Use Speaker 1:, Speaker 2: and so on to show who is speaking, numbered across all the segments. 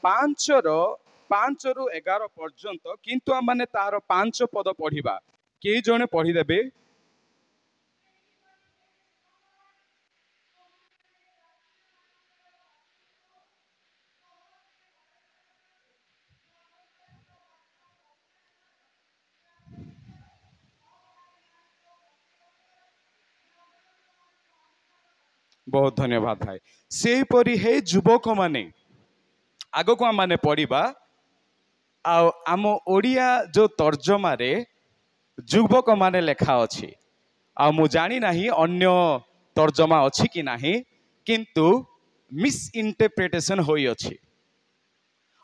Speaker 1: पांच रु 11 पर्यंत किंतु आम मैंने तार 5 पद पढ़ा कई जने पढ़ीदेवे। बहुत धन्यवाद भाई। से परी हे युवक माने आग को आम पढ़ा आम ओडिया जो तर्जमा रे युवक माने लेखा अच्छी मु जानी नाही अन्य तर्जमा अच्छी कि नाही किंतु मिस इंटरप्रिटेशन होई अछि।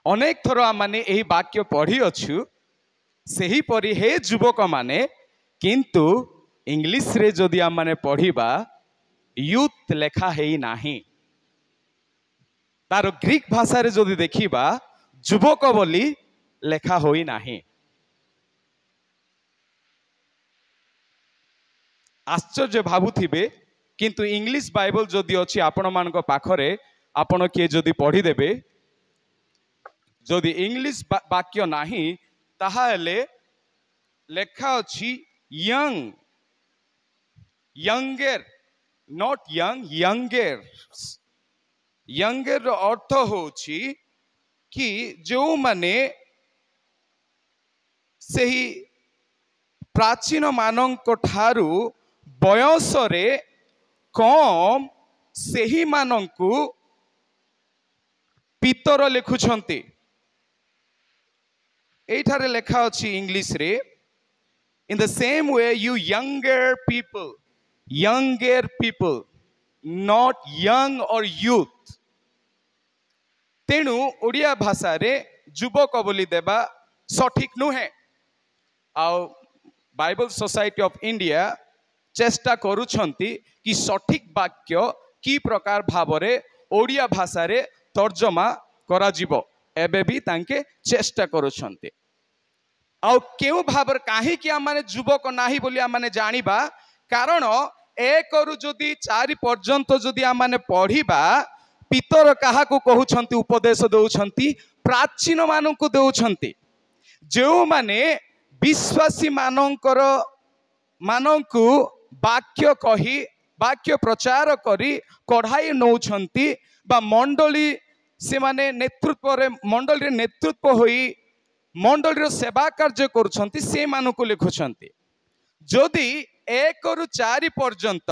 Speaker 1: अनेक थर आम माने एही वाक्य पढ़ी अच्छु सही परी हे युवक माने किंतु इंग्लिश रे जदि आम माने पढ़िबा यूथ लेखा है नाही। तार ग्रीक भाषा रे जदि देखिबा युवक बोली लेखा होई नाही। आश्चर्य भावुथिबे किंतु इंग्लिश बाइबल जदि अछि आपण मानक पाखरे आपण किए जदि पढ़ीदेवे जदि इंग्लिश वाक्य नाही ताहाले लेखा अछि young younger not young younger. Younger अर्थ होछि कि जो माने सही प्राचीन मानक ठारू बयस रे कम सही मानकु पितर लिखुछंती। एठारे लेखा अछि इंग्लिश रे in the same way you younger people not young or youth। तेणु ओडिया भाषा रे युवक बोली देबा सठिक नुहे। आउ बाइबल सोसाइटी ऑफ इंडिया चेष्टा करुछंती कि सठिक वाक्य की प्रकार भावरे ओडिया भाषा रे तर्जमा करा जिवो एबे भी तांके चेष्टा करुछंती। आउ केउ भावर काहे कि आम युवक नाही बोली आम जानिबा कारण 1 रु जदि 4 पर्यंत जदि आम पढ़िबा पितर काहा को कहउछंती उपदेश दउछंती प्राचीन मानकु दउछंती जो माने विश्वासी मानकर मानकु वाक्य कही वाक्य प्रचार करी कढ़ाई नौछंती बा मंडली से माने नेतृत्व रे मंडली रे नेतृत्व होई मंडली रो सेवा कार्य करुछंती से मानकु लिखुछंती। जदि 1 रु 4 पर्यंत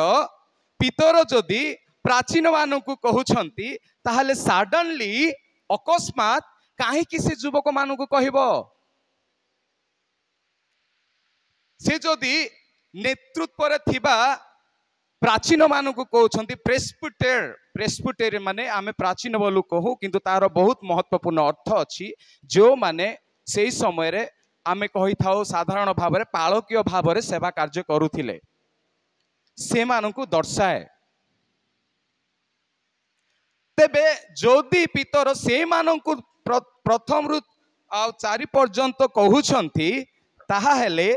Speaker 1: पितर जदि प्राचीन मानकु कहउछंती ताहले सडनली अकस्मात काहे कि से युवक मानकु कहबो। से जदि नेतृत्व रे थिबा प्राचीन मानकु कहउछंती प्रेस्बिटेर माने आमे प्राचीन बोलु कहू किंतु तार बहुत महत्वपूर्ण अर्थ अछि जो माने सेही समय रे आमे कहि थाओ साधारण भाव रे पाळकीय भाव रे सेवा कार्य करुथिले से मानकु दर्शाए। तेबे जोदी पितर से मानकु प्रथम रु 4 पर्यंत कहउछंती ताहा हेले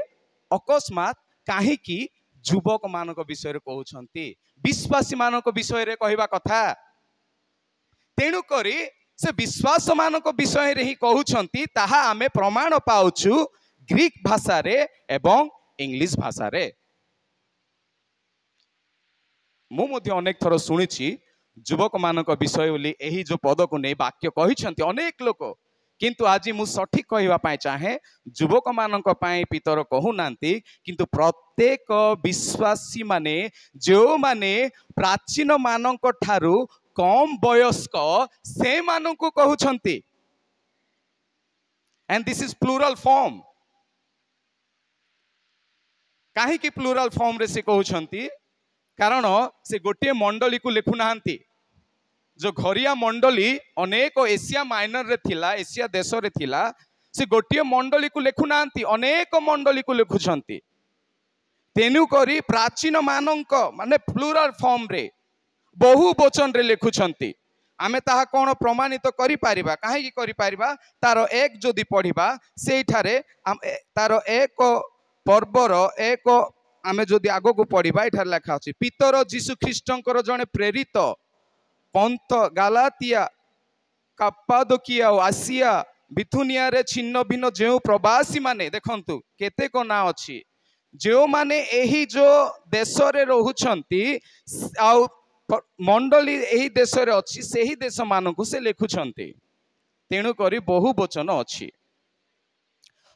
Speaker 1: अकस्मात काहे कि युवक मानक विषय रे कहउछंती विश्वासी मानक विषय रे कहिबा कथा। तेणु करी से विश्वास मानक विषय रे ही कहउछंती ताहा आमे प्रमाण पाउछु ग्रीक भाषा रे एवं इंग्लिश भाषा रे। मु मध्ये अनेक थर सुनिछि युवक मानक विषय बोली एही जो पद को नै वाक्य कहिछंती अनेक लोक किंतु आज मु सठिक कहवा पाए चाहे युवक मानक पाए पितर कहू नांती किंतु प्रत्येक विश्वासी माने जो माने प्राचीन मानक ठारू कम वयस्क से मानकु कहउछंती। And this is plural form. काहे कि प्लूरल फॉर्म रे से कहउछंती कारण से गोटे मंडली को लिखु नांती जो घरिया मंडली अनेक एशिया माइनर रे थिला एशिया देश रे थिला से गोटे मंडली को लिखु नांती अनेक मंडली को लिखुछंती। तेनु करी प्राचीन मानक माने प्लूरल फॉर्म रे बहु वचन रे लिखुछंती। आमे ताहा कोन प्रमाणित करि पारिबा काहे कि करि पारिबा तार एक जदि पढ़िबा सेठारे तार एक पर्वर एक आमे जदि आगो को पढ़िबा एठारे लिखा अछि पितर जीशु ख्रीष्टंकर जने प्रेरित पंथ गालातिया काप्पादोकिया और आसिया बिथुनिया रे छिन्न भिन्न जो प्रवासी माने देखंतु केते को ना अछि जो माने एही जो देश रे रहुछंती आउ मंडली एही देश रे अछि सेही देश मानकु से लिखुछंती तेणु करी बहु वचन अछि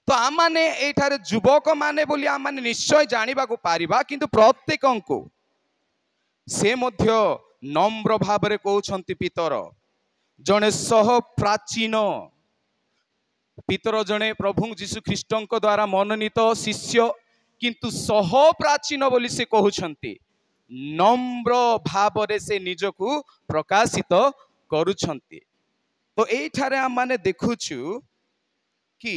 Speaker 1: तो आम माने एठारे युवक माने बोली आम माने निश्चय जानिबा को पारिबा किंतु प्रत्येकंकु से मध्य नम्र भावरे कहउछंती पितर जने सह प्राचीन पितर जने प्रभु जीशु ख्रीष्टଙ୍କ द्वारा मनोनीत शिष्य किंतु सह प्राचीन बोली से कहउछंती नम्र भावरे से निजकु प्रकाशित करूछंती तो एठारे आम माने देखुछु कि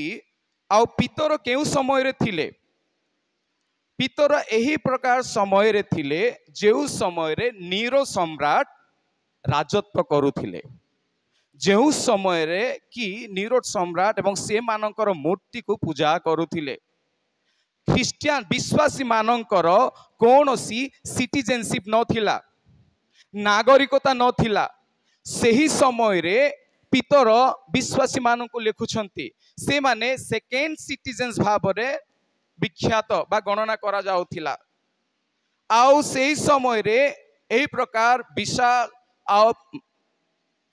Speaker 1: आउ पितर केउ समय रे थिले पितर एही प्रकार समय रे थिले जेउ समय रे नीरो सम्राट राजत्व करुथिले जेउ समय रे कि नीरो सम्राट एवं से मानकर मूर्ति को पूजा करुथिले ख्रिस्टियन विश्वासी मानकर कोनोसी सिटीजनशिप नथिला नागरिकता नथिला सेही समय रे पितर विश्वासी मानन को लिखुछंती से माने सेकेंड सिटीजन्स भाबरे विख्यात बा गणना करा जाउथिला आउ सेही समय रे एही प्रकार विशाल आ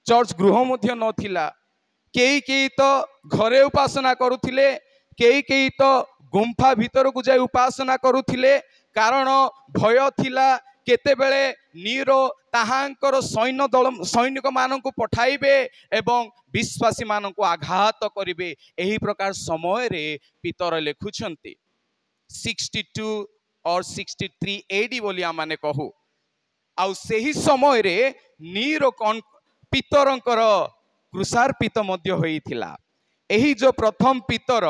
Speaker 1: चर्च गृह मध्य नथिला केही तो घरे उपासना करुथिले केही तो गुंफा भीतर को जाय उपासना करुथिले कारण भय थिला केते बेले नीरो ताहांकर सैन्य दल सैनिक मानक पठाइबे एवं विश्वासी मानक आघात करिवे एही प्रकार समय रे पितर लिखुछंती 62 और 63 एडी बोली आमाने कहू आउ सेही समय रे नीरो पितरंकर क्रुसार्पित मध्य होइथिला एही जो प्रथम पितर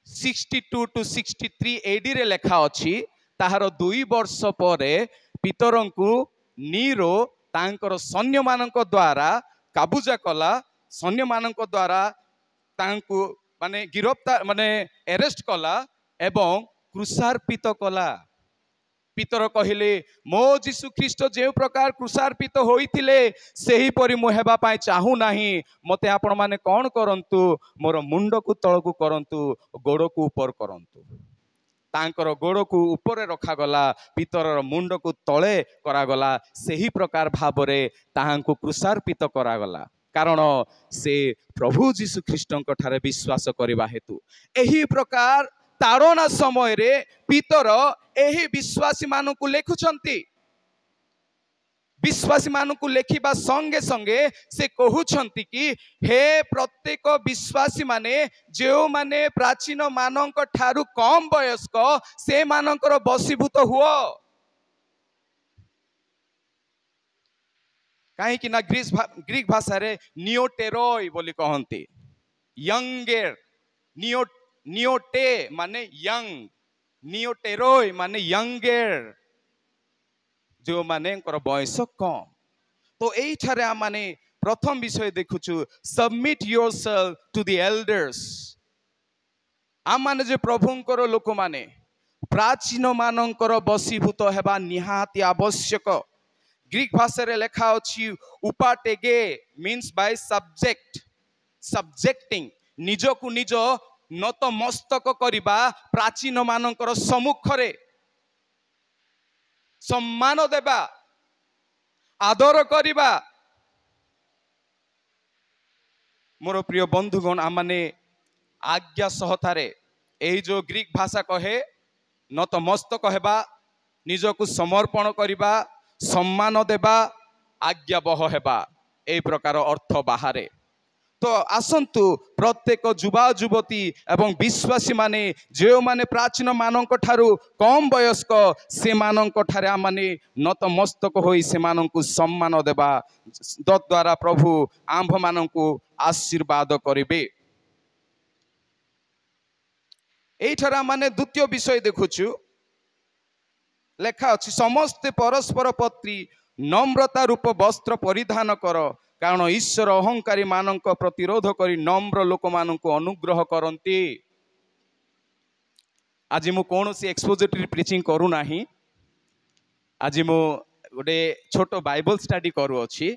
Speaker 1: 62 टू 63 एडी रे लेखा अछि ताहार 2 वर्ष परे पितरंकु नीरो तांकर सैन्य मानक द्वारा काबुजा कला सैन्य मानक द्वारा तांकु माने गिरफ्तार माने अरेस्ट कला एवं क्रुसार्पित कला पितर कहिले मो जीशु ख्रीष्ट जे प्रकार क्रुसार्पित होइथिले सेही परि मु हेबा पाई चाहू नाही मते आपण माने कोन करंतु मोर मुंड को तळ को करंतु गोड़ को ऊपर करंतु तांकर गोड़ को ऊपर रखा गला पितर मुंड को तळे करा गला सेही प्रकार भाबरे ताहांकु क्रुसार्पित करा गला कारण से प्रभु जीशु ख्रीष्टଙ୍କ ठारे विश्वास करिबा हेतु एही प्रकार तारणा समय रे पितर एही विश्वासी मानकु लेखुछंती विश्वासी मानकु लेखिबा संगे संगे से कहउछंती कि हे प्रत्येक विश्वासी माने जेउ माने प्राचीन मानक ठारु कम वयस्क से मानकर बसीभूत हुओ कहीं कि ना ग्रीक भाषा रे नियोटेरोई बोली कहंती यंगर नियोटे माने यंग नियोटेरोई माने यंगर जो माने बयस कम तो एई ठारे आ माने प्रथम विषय देखुछु submit yourself to the elders आ माने जे प्रभुंकर लोक माने प्राचीन मानकर बसीभूत हेबा निहाती आवश्यक ग्रीक भाषा रे लेखा अछि उपाटेगे मीन्स बाय सब्जेक्ट सब्जेक्टिंग निजकु निज नत मस्तक करिबा प्राचीन मानकर सम्मुख रे सम्मान देबा आदर करिबा मोर प्रिय बंधुगण आमाने आज्ञा सहतारे एही जो ग्रीक भाषा कहे नत मस्तक हेबा निजकु समर्पण करिबा सम्मान देबा आज्ञा बह हेबा ए प्रकार अर्थ बाहरे तो आसंतु प्रत्येक युवा युवती एवं विश्वासी माने जो माने प्राचीन मानक ठारु कम वयस्क से मानक ठारे आ माने नत मस्तक होई से मानकु सम्मान देबा तद्वारा प्रभु आंभ मानकु आशीर्वाद करिबे एई ठरा माने द्वितीय विषय देखुछु लेखा अछि समस्त परस्पर पत्री नम्रता रूप वस्त्र परिधान कर कारण ईश्वर अहंकारी मानक प्रतिरोध करी नम्र लोक मानक अनुग्रह करंती आज मु कोनोसी एक्सपोजिटरी प्रीचिंग करू नाही आज मु गोटे छोटो बाइबल स्टडी करू अछि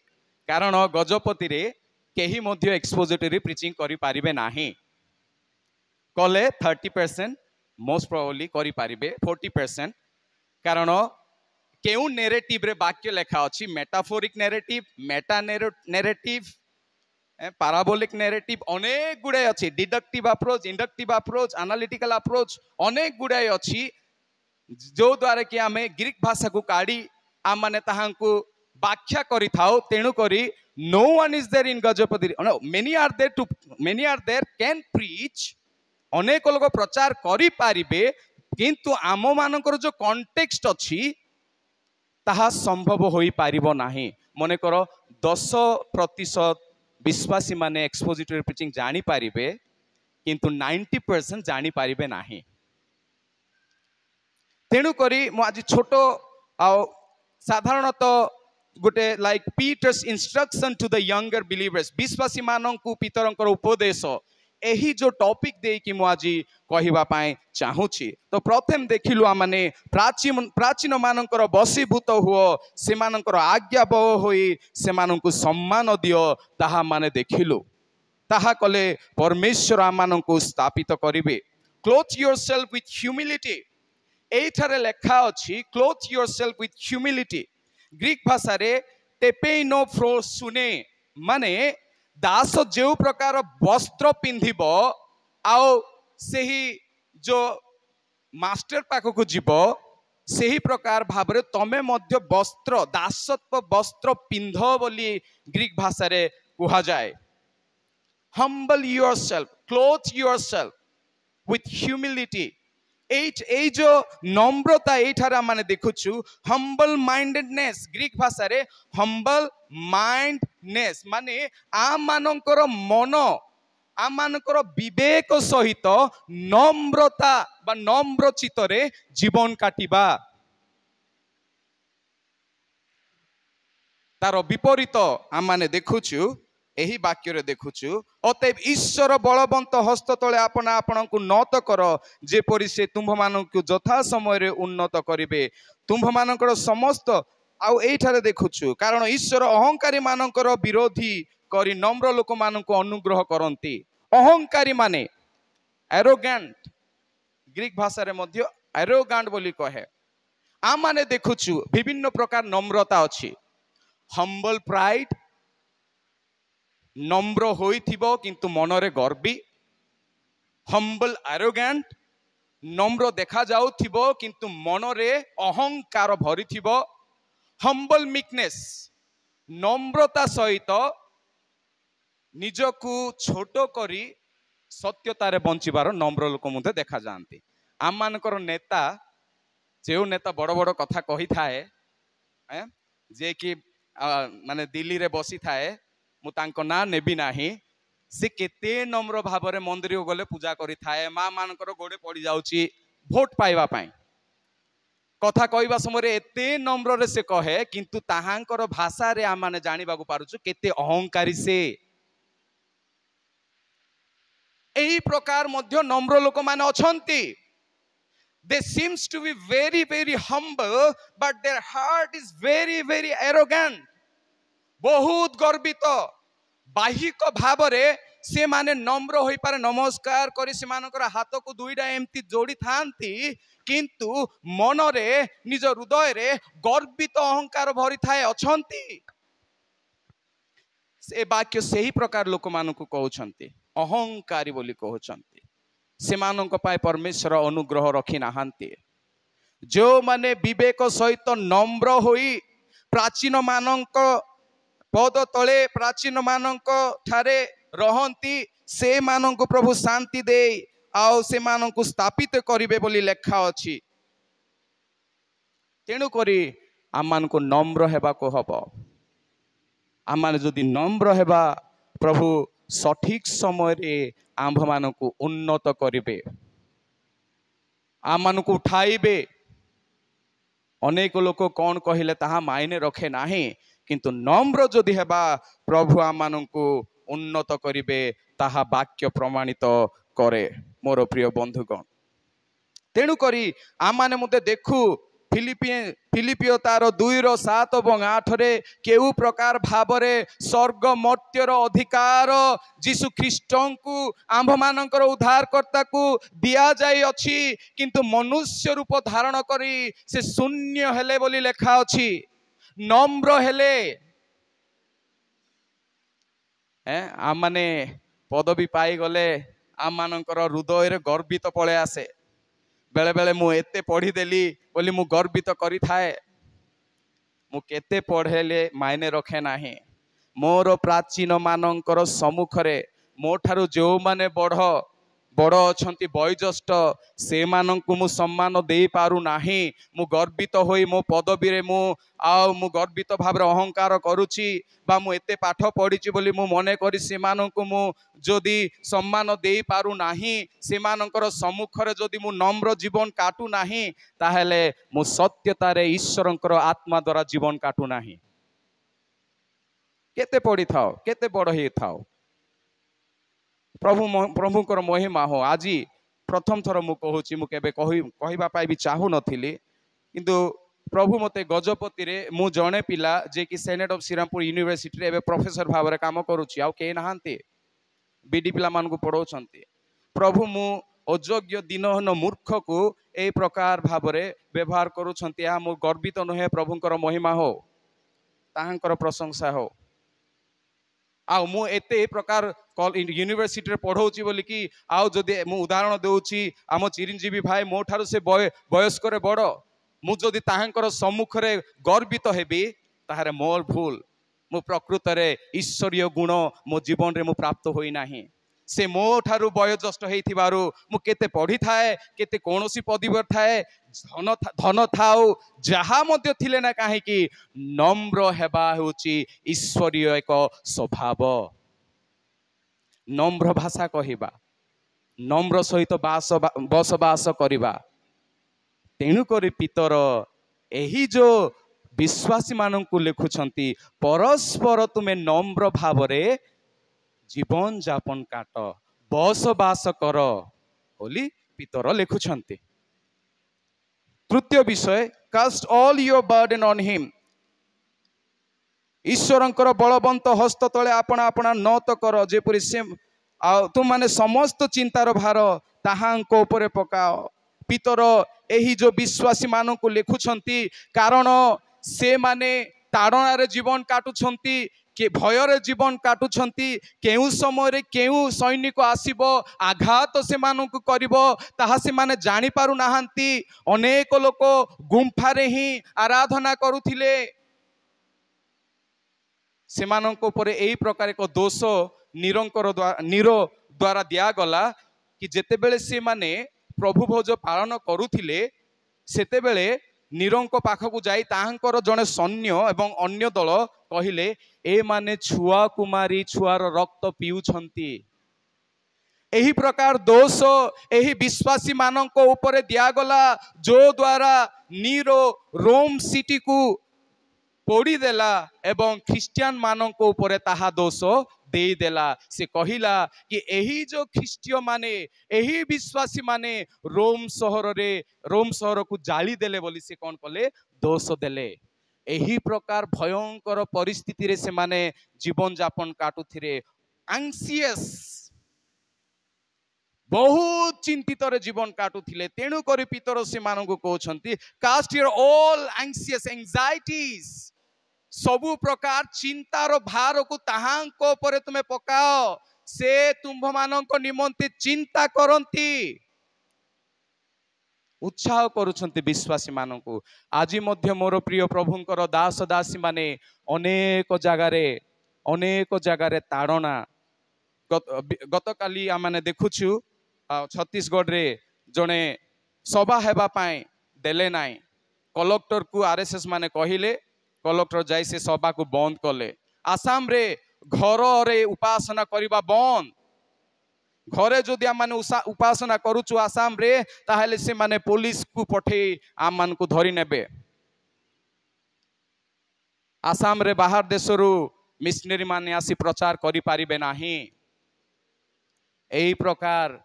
Speaker 1: कारण गजपति रे केही मध्य एक्सपोजिटरी प्रीचिंग करि पारिबे नाही कले 30% मोस्ट प्रोबेबली करि पारिबे 40% कारण केउ नेरेटिव रे वाक्य लेखा अछि metaphoric narrative Meta narrative parabolic narrative अनेक गुड़ाए अच्छी deductive approach inductive approach analytical approach अनेक गुड़ाए अच्छी जो द्वारा कि आम ग्रीक भाषा को काढ़ी आम मैंने ताहांकु व्याख्या करि थाउ तेणु करी no one is there in Gajapati many are there can preach अनेक लोग प्रचार करि पारिबे किंतु आम मानकर जो कॉन्टेक्स्ट अच्छी ताहा संभव होई पारिबो नाही मने करो 10% विश्वासी माने एक्सपोजिटरी प्रीचिंग जानी पारिबे किंतु 90% जानी पारिबे नाही तेणु करी मु आज छोटो साधारणतः गोटे like Peter's instruction to the younger believers विश्वासी माननकु पितरंकर उपदेश एही जो टॉपिक दे कि मु आज कहिबा पाए चाहूची तो प्रथम देखिलु आमाने प्राचीन मानकर बसीभूत हुओ से मानकर आज्ञा बह होई से माननकु सम्मान दियो ताहा माने देखिलु ताहा कले परमेश्वर आमाननकु स्थापित करिवे क्लोथ योरसेल्फ विथ ह्यूमिलिटी एठारे लेखा अछि cloth yourself with humility Greek भाषा रे टेपेइनो फ्रोसुने माने दास जो प्रकार वस्त्र पिंधिब आओ सही जो मास्टर पाखक जीव सही प्रकार भाव रे तमे मध्य वस्त्र दासत्व वस्त्र पिंध बोली ग्रीक भाषा रे कहा जाए humble yourself clothe yourself with humility ए जो नम्रता एठारा माने देखुछु हम्बल माइंडेडनेस ग्रीक भाषा रे हम्बल माइंडनेस माने आम मानकर मन आम मानकर विवेक सहित नम्रता बा नम्र चित्तरे जीवन काटिबा तार विपरीत आम माने देखुछु एही वाक्य रे देखुछु अतएव ईश्वर बलवंत हस्त तले आपना आपनकु नत कर जेपरि से तुम्भ मानकु यथा समय रे उन्नत करिवे तुम्भ मानकर समस्त आउ एठारे देखुछु कारण ईश्वर अहंकारी मानकर विरोधी करी नम्र लोक मानकु अनुग्रह करंती अहंकारी माने एरोगेंट ग्रीक भाषा रे मध्य एरोगेंट बोली कहे आ माने देखुछु विभिन्न प्रकार नम्रता अछि हम्बल प्राइड नम्र होइथिबो किंतु मनरे गर्वी हम्बल एरोगेंट नम्र देखा जाउथिबो किंतु मनरे अहंकार भरिथिबो हम्बल मीकनेस नम्रता सहित निजकु छोट करी सत्यतारे बंचिबार नम्र लोक मुझे देखा जाती आम मानकर नेता जो नेता बड़ बड़ कथा कही थाए जे कि माने दिल्ली रे बसी थाए मु तांको ना नेबी नाही से केते नम्र भाव रे मंदिर को गले पूजा करी थाए मां मानकर गोड़े पड़ी जाउची भोट पाइबा पाई कथा कहवा समय एते नम्र रे से कहे किंतु ताहांकर भाषा रे आम माने जानिबा को पारुछु केते अहंकारी से एही प्रकार मध्य नम्र लोक माने अछंती they seems to be very very humble but their heart is very very arrogant बहुत गर्वित बाहिक भाव रे से माने नम्र होई पारे नमस्कार करी से मानकर हाथ को दुईटा एमती जोड़ी थांती किंतु मन रे निज हृदय रे गर्वित अहंकार भरी थाए अछंती से वाक्य सही प्रकार लोक मानकु कहउछंती अहंकारी बोली कहउछंती से मानक पाए परमेश्वर अनुग्रह रखी नाहांती जो माने विवेक सहित नम्र होई प्राचीन मानक पद तले प्राचीन मानक ठारे रहंती से मानक प्रभु शांति दे आउ से मानक स्थापित करिवे बोली लेखा अछि तेणु करी आम मानक नम्र हेबा को हबो आम माने जदि नम्र हेबा प्रभु सठिक समय रे आंभ मानक उन्नत करिवे आम मानक उठाइबे अनेक लोक कौन कहिले ताहा मायने रखे नाही किंतु नम्र जदि हेबा प्रभु आम मानक उन्नत करिवे ताहा वाक्य प्रमाणित करे मोर प्रिय बंधुगण तेणु करी आम माने मुते देखु फिलिपियो तार 2:7 और 8 रे केउ प्रकार भावरे स्वर्ग मर्त्यर अधिकार जीसु ख्रीष्टन को आंभ मानकर उद्धारकर्ता को दिया जाई अछि किंतु मनुष्य रूप धारण करी से शून्य हेले बोली लेखा अछि नम्र हेले आम माने पदवी पाई गले आम मानकर हृदय रे गर्वित पळे आसे बेले बेले मु एते पढ़ीदेली बोली मु गर्वित करी थाए मु केते पढ़ेले मायने रखे नाही मोर प्राचीन मानकर सम्मुख रे मो ठारू जो माने बड़ अछंती वयोज्येष्ठ से मानंकु मु सम्मान दे पारु नाही मु गर्वित होई मो पदवी रे मु गर्वित भाव अहंकार करुची बा मु एते पाठ पढ़ीची बोली मु मने करी से मानंकु मु जदि सम्मान दे पारु नाही से मानकर सम्मुख रे जदि मु नम्र जीवन काटू नाही ताहेले मु सत्यता रे ईश्वरंकर आत्मा द्वारा जीवन काटू नाही केते पढ़ी थाओ केते बड़ हे थाओ प्रभुकर महिमा हो आज प्रथम थर मु कहूची मु केबे कहिबा पाई भी चाहू नथिली किंतु प्रभु मते गजपति रे मु जणे पिला जे कि सेनेट ऑफ श्रीरामपुर यूनिवर्सिटी रे एबे प्रोफेसर भाव रे काम करूची आ के नहांती बीडी पिला मान को पढ़ौछंती प्रभु मु अयोग्य दिनहन मूर्ख को ए प्रकार भाव रे व्यवहार करूछंती आ मु गर्वित नहे प्रभुकर महिमा हो ताहांकर प्रशंसा हो आ मु एते प्रकार यूनिवर्सिटी रे पढ़ौची बोली कि आउ जदि मु उदाहरण देउची आम चिरंजीवी भाई मो ठारू से वयस्क रे बड़ मु जदि ताहांकर सम्मुख रे गर्वित हेबी ताहारे मोर भूल मु प्रकृत रे ईश्वरीय गुण मो जीवन रे मु प्राप्त होई नाही से मो ठारू वयोज्येष्ठ हेथिबारु मु केते पढ़ी थाए केते कोनोसी पदवी थाए धन थाउ जहा मध्य थिले ना काहे कि नम्र हेबा होची ईश्वरीय एक स्वभाव नम्र भाषा कहिबा नम्र सहित बसवास करिबा तेणु करी पितर एही जो विश्वासी मानंकु लेखुछंती परस्पर तुमे नम्र भाव रे जीवन जापन काट बसवास कर बोली पितर लेखुछंती तृतीय विषय cast all your burden on him ईश्वरंकर बलवंत हस्त तले आपण आपण नत कर जेपरि से तुम माने समस्त चिंतार भार ताहांको उपरे पकाओ पितर एही जो विश्वासी मानंकु लेखुछंती कारण से माने ताड़ना रे जीवन काटुछंती के भय रे जीवन काटुछंती केउ समय रे केउ सैनिक आसीबो आघात से मानंकु करिवो ताहा से माने जानि पारु नाहंती अनेक लोक गुंफा रे ही आराधना करुथिले से मानंको उपरे एही प्रकार एक दोष नीरो द्वारा दिया गला कि जेते बेले से माने प्रभु भोज पालन करुथिले सेते बेले नीरों पाखकु जाई ताहांकर जने सैन्य एवं अन्य दल कहिले ए माने छुआ कुमारी छुआर रक्त पिउछंती एही प्रकार दोष एही विश्वासी मानंको ऊपर दियागला जो द्वारा नीरो रोम सिटी को पोड़ी देला एवं ख्रिस्टियन मानंको ऊपर ताहा दोष दे देला से कहिला कि एही जो ख्रिस्टिय माने एही विश्वासी माने रोम शहर को जाली देले बोली से कौन कले दोष देले एही प्रकार भयंकर परिस्थिति रे से माने जीवन जापन काटुथिरे एंग्जियस बहुत चिंतित रे जीवन काटुथिले तेणु करी पितर से मानंकु कहउछंती cast your all anxious anxieties सबु प्रकार चिंतार भार को ताहांको परे तुमे पकाओ से तुम्भ मानंको निमंते चिंता करंती उत्साह करुछंती विश्वासी मानंकु आज मध्य मोर प्रिय प्रभुंकर दास दासी माने अनेक जगारे ताड़ना गतकाली आमाने देखुछु छत्तीसगढ़ रे जने सभा हेबा पाए देले नाई कलेक्टर को आरएसएस माने कहिले कलेक्टर जाई से सभा को बंद कले आसाम रे घर रे उपासना करिबा बंद घरे जदि आम माने उपासना करुचु आसाम रे ताहेले से माने पुलिस को पठे आम मान को धरी नेबे आसाम रे बाहर देशरु मिशनरी माने आसी प्रचार करि पारिबे नाही एही प्रकार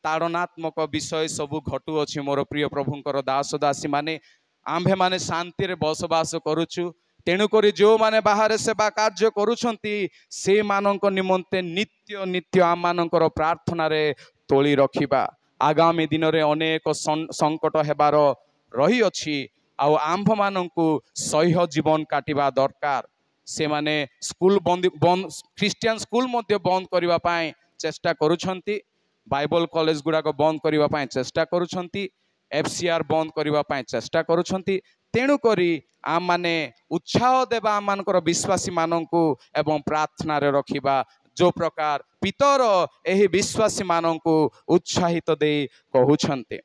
Speaker 1: ताड़नात्मक विषय सबु घटू अछि मोर प्रिय प्रभुंकर दास दासी माने आम्भे माने शांति रे बसवास करुछु तेणुकरी जो माने बाहर सेवा कार्य करुछंती से मानक निमंते नित्य नित्य आम मानकर प्रार्थना रे तोली रखिबा। आगामी दिन रे अनेक संकट हेबार रही अछि आउ आम्भ मानंकु सह्य जीवन काटिबा दरकार। से माने स्कूल बंद बंद क्रिश्चियन स्कूल मध्य बंद करबा पाए चेष्टा करुछंती बाइबल कॉलेज गुड़ाक बंद करबा पाए चेष्टा करुछंती एफसीआर बंद करबा पाए चेष्टा करुछंती। तेणु करी आम माने उत्साह देबा आम मानकर विश्वासी मानंकु एवं प्रार्थना रे रखिबा जो प्रकार पितर एही विश्वासी मानंकु उत्साहित दे कहउछंती।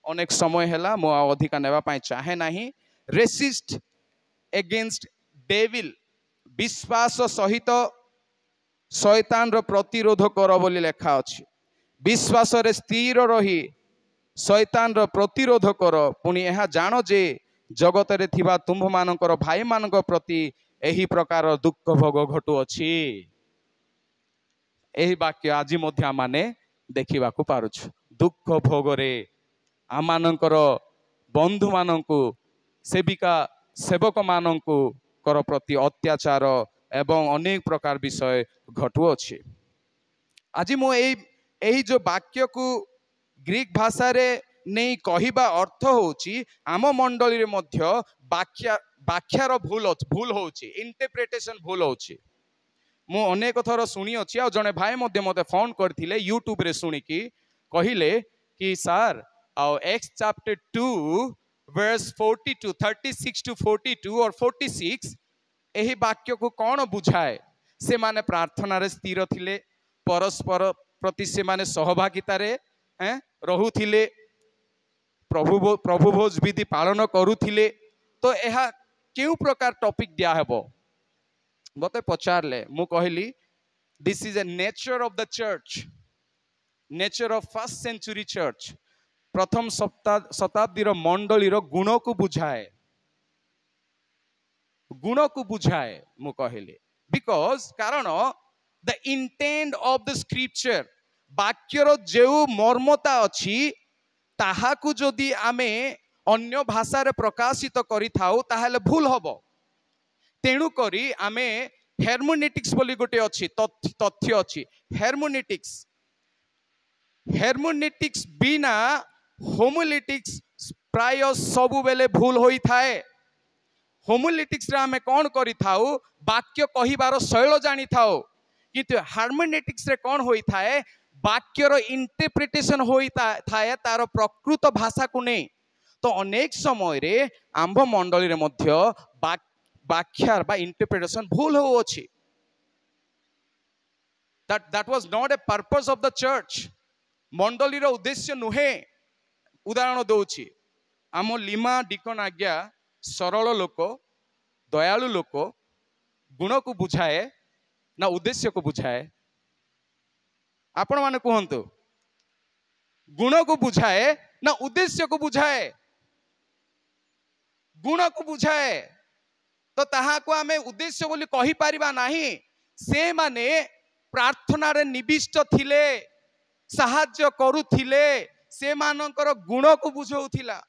Speaker 1: अनेक समय हैला मो अधिका नेबा पाए चाहे नाही। रेसिस्ट एगेंस्ट डेविल विश्वास सहित शैतान रो प्रतिरोध कर बोली लेखा अछि। विश्वास रे स्थिर रही शैतान रो प्रतिरोध कर पुणी यह जान जे जगत रे थिबा तुम्भ मानकर भाई मानक प्रति एही प्रकार दुख भोग घटु अछि। एही वाक्य आज मध्य माने देखिबा को पारुछु। दुख भोग रे आमानकर बंधु मानंकु सेविका सेवक मानंकु कर प्रति अत्याचार एवं अनेक प्रकार विषय घटु अछि। आज मो एही जो वाक्य को ग्रीक भाषा रे नहीं कहिबा अर्थ होची आम मंडली रे मध्य व्याख्यार भूल होची इंटरप्रिटेशन भूल होची। मु अनेक थर सुनी अछि आ जने भाई मध्य मते फोन करथिले यूट्यूब रे सुनी की कहिले कि sir Acts chapter 2 verse 42 36 to 42 और 46 एही वाक्य को कौन बुझाए। से माने प्रार्थना रे स्थिर थिले परस्पर प्रति से माने सहभागिता रे रहुथिले प्रभु भोज विधि पालन करुथिले। तो यह केउ प्रकार टॉपिक दिया हेबो मते पचारले मु कहली this is a nature of the church nature of first century church प्रथम शताब्दी रो मंडली रो गुण को बुझाए मु कहली बिकॉज कारण the intent of the scripture वाक्यर जो मर्मता अछि ताहाकु जदि आमे अन्य भाषा रे प्रकाशित करि थाउ ताहाले भूल हबो। तेणु करी आमे हेरमोनेटिक्स बोली गोटे अछि तथ्य अछि। हेरमोनेटिक्स बिना होमोलेटिक्स प्राय सबु बेले भूल होई थाए। होमोलेटिक्स रे आमे कोन करि थाउ वाक्य कहिबार शैल जानि थाउ किंतु हार्मोनेटिक्स रे कोन होई थाए वाक्यर इंटरप्रिटेशन होई थाए तार प्रकृत भाषा को नहीं। तो अनेक समय रे आंभ मंडली रे मध्य व्याख्यार बा इंटरप्रिटेशन भूल हो अछि। that was not a purpose of the church मंडली रो उद्देश्य नुहे। उदाहरण दउछि आम लिमा डिकन आज्ञा सरल लोक दयालु लोक गुण को बुझाए ना उद्देश्य को बुझाए आपण माने कहंतु गुण को बुझाए ना उद्देश्य को बुझाए। गुण को बुझाए तो ताहा को आमे उद्देश्य बोली कहि परिबा नाही। से माने प्रार्थना रे निविष्ट थिले साहाय्य करुथिले से मानकर गुण को बुझौथिला।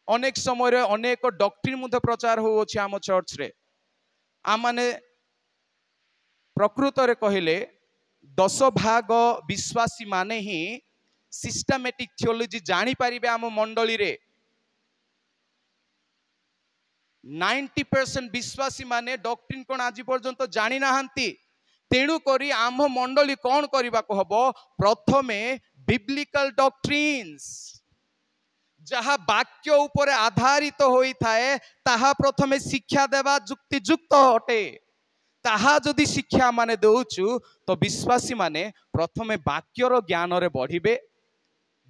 Speaker 1: अनेक समय रे अनेक डॉक्ट्रिन मुद्दा प्रचार हो अछि आम चर्च रे। आ माने प्रकृत रे कहिले 10 भाग विश्वासी माने ही सिस्टमैटिक थियोलॉजी जानी परिबे आम मंडली रे। 90% विश्वासी माने डॉक्ट्रिन कोन आज पर्यंत जानी नाहंती। तेणु करी आम मंडली कौन करबा को हबो प्रथमे बिब्लिकल डॉक्ट्रिन्स जहा वाक्य ऊपर आधारित होई थाए ताहा प्रथमे शिक्षा देवा जुक्तियुक्त अटे। ताहा जदि शिक्षा माने दउचु तो विश्वासी माने प्रथमे वाक्यर ज्ञान रे बढ़िबे।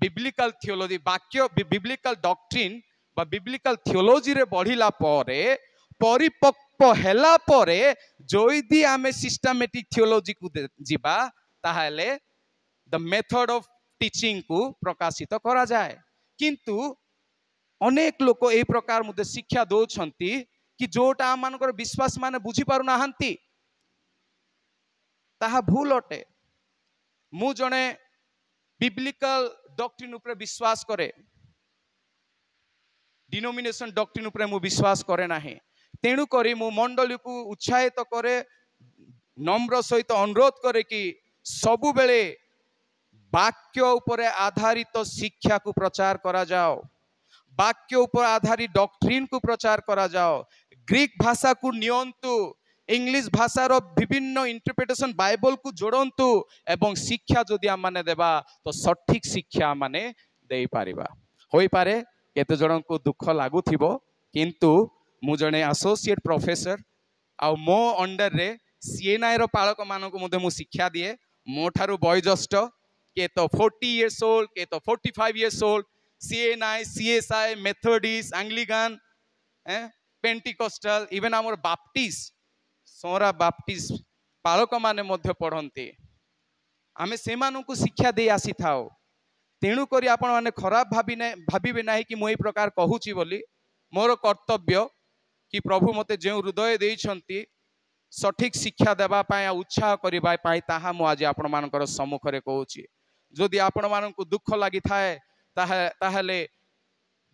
Speaker 1: बिब्लिकल थियोलॉजी वाक्य बिब्लिकल डॉक्ट्रिन बा बिब्लिकल थियोलॉजी रे बढ़िला परे परिपक्व हैला परे जोइदी आमे सिस्टमैटिक थियोलॉजी को जिबा ताहाले द मेथड ऑफ टीचिंग को प्रकाशित करा जाए। किंतु अनेक लोक ए प्रकार मुदे शिक्षा दउछंती कि जोटा आम मानकर विश्वास माने बुझी पारु नाहंती ताहा भूल अटे। मु जने बिब्लिकल डॉक्ट्रिन ऊपर विश्वास करे डिनोमिनेशन डॉक्ट्रिन उपरे मु विश्वास करे नाही। तेणु करी मु मंडली को उत्साहित करे, नम्र सहित अनुरोध करे कि सबु बेले वाक्य उपरे आधारित शिक्षा को प्रचार करा जाओ, वाक्य उपर आधारित डॉक्ट्रिन को प्रचार करा जाओ। ग्रीक भाषा को नियंतु, इंग्लिश भाषार विभिन्न इंटरप्रिटेशन बाइबल को जोड़ंतु एवं शिक्षा जदि आम माने देबा तो सठिक शिक्षा आम माने देई पारिबा। होई पारे केते जन को दुख लागुथिबो, किंतु मु जने एसोसिएट प्रोफेसर आ मो अंडर रे सीएनआई रो पालक मानन को मु शिक्षा दिए। मो ठारू बयोज्येष्ठ के तो 40 इयर्स ओल्ड, के तो 45 years old, CNI, CSI, Methodist, Anglican, Pentecostal, even आमर बाप्टिस्ट, सोरा बाप्टिस्ट पालक माने मध्य पढ़ंती। आमे से मानकु शिक्षा दे आसी थाओ। तेणु करी आपण माने खराब भाबिबे नाही कि मु ए प्रकार कहूची बोली। मोर कर्तव्य कि प्रभु मते जे हृदय देइछंती सठिक शिक्षा देबा पाए, उत्साह करबा पाए, ताहा मु आज आपण मानकर सम्मुख रे कहूची। जदि आपण मानकु दुख लागि थाए ताहेले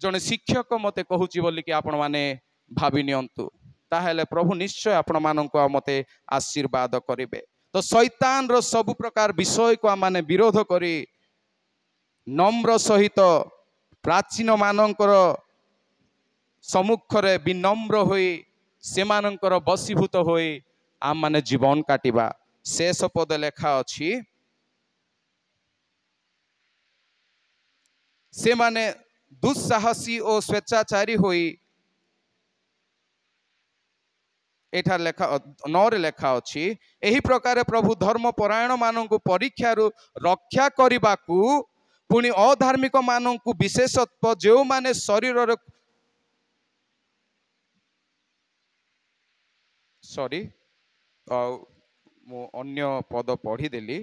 Speaker 1: जने शिक्षक मते कहूची बोली कि आपण माने भाबी नियंतु, ताहेले प्रभु निश्चय आपण मानकु मते आशीर्वाद करिवे। तो शैतान रो सब प्रकार विषय को माने विरोध करी नम्र सहित प्राचीन मानकर सम्मुख रे विनम्र होई से मानकर बसीभूत होई आम माने जीवन काटिबा। शेष पद लेखा अछि, से माने दुस्साहसी और स्वेच्छाचारी होई, एठार लेखा 9 रे लेखा अछि, एही प्रकार प्रभु धर्म परायण माननकु परीक्षारु रक्षा करिबाकु पुनि अधार्मिक माननकु विशेषत्व जो माने शरीर रे सॉरी मु अन्य पद पढ़ी देली।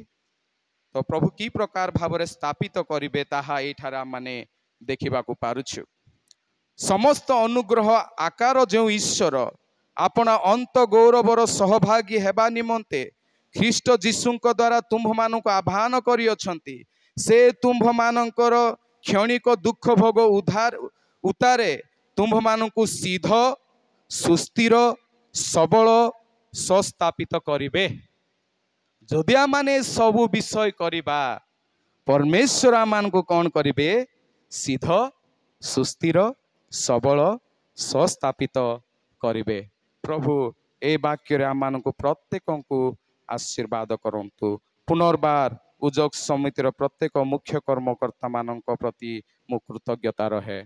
Speaker 1: तो प्रभु की प्रकार भाव स्थापित करिवे ताहा एठार माने देखिबा को पारुछु। समस्त अनुग्रह आकार जो ईश्वर अपना अंत गौरवर सहभागी हेबा निमंते ख्रीष्ट जीशुंक द्वारा तुम्भ मानक आह्वान करि अछंती, से तुम्भ मानकर क्षणिक दुख भोग उतारे तुम्भ मानक सीध, सुस्थिर, सबल, सस्थापित करिवे। जदि आमाने सबु विषय करिबा परमेश्वर आमान को कौन करिवे? सीध, सुस्थिर, सबल, सस्थापित करिवे। प्रभु ए वाक्य रे आमान को प्रत्येक को आशीर्वाद करंतु। पुनर्बार उजक समितिर प्रत्येक मुख्य कर्मकर्ता मानक प्रति मु कृतज्ञता रहे।